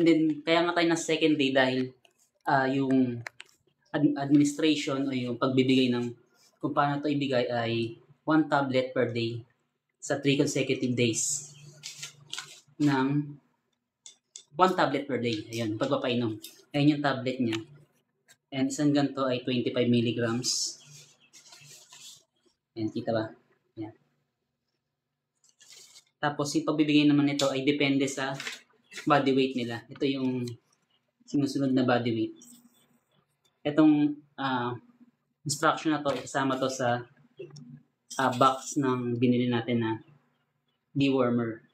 And then, kaya nga tayo na second day dahil yung administration o yung pagbibigay ng kung paano ito ibigay ay 1 tablet per day sa 3 consecutive days ng 1 tablet per day. Ayun, pagpapainom. Ayun yung tablet niya. And isang ganito ay 25 milligrams. Ayan, kita ba? Ayan. Tapos yung pagbibigay naman nito ay depende sa body weight nila. Ito yung sinusunod na body weight. Itong instruction na to, kasama to sa box ng binili natin na dewormer.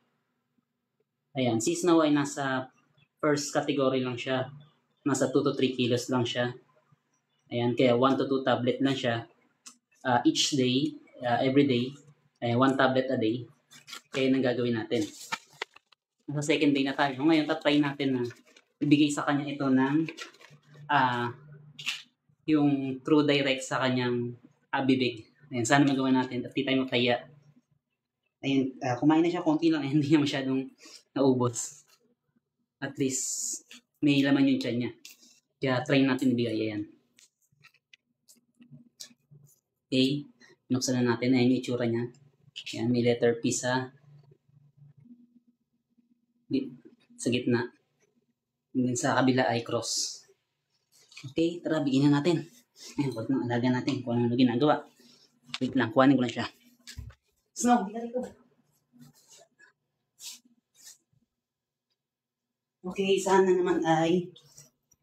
Ayan, si Snow ay nasa first category lang siya. Nasa 2 to 3 kilos lang siya. Ayan, kaya 1 to 2 tablet lang siya. Each day, every day, 1 tablet a day. Kaya nang gagawin natin. Nasa second day na tayo. Ngayon, tatry natin na ibigay sa kanya ito ng yung True Direct sa kanyang bibig. Ayan, sana magawa natin at di tayo mataya. Ayun, kumain na siya konti lang, hindi niya masyadong naubos. At least, may laman yung tiyan niya. Kaya try natin ibigay. Ayan. Okay, binuksan na natin. Ayan yung itsura niya. Ayan, may letter P sa gitna. And sa kabila ay cross. Okay, tara, bigyan na natin. Ayan, huwag nang alaga natin kung ano ginagawa. Wait lang, kuhanin ko lang siya. Snow, hindi ka rito. Okay, sana naman ay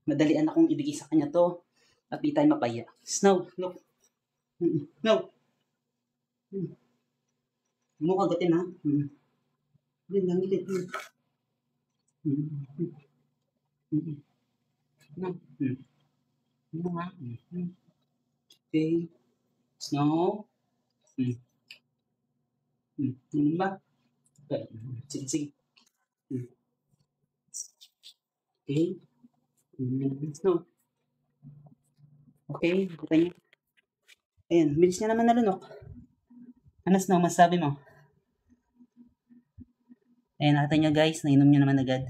madalian akong ibigay sa kanya to at di tayo mapaya. Snow, look. No. Mo kagatin ha. Yan lang ilit. No ha. Okay. Snow. Ano ba? Sige, sige. Okay. Snow. Okay, kita niyo. Ayan, bilis niya naman nalunok. Ano, Snow, masabi mo? Ayan, nakita niyo guys, nainom niya naman agad.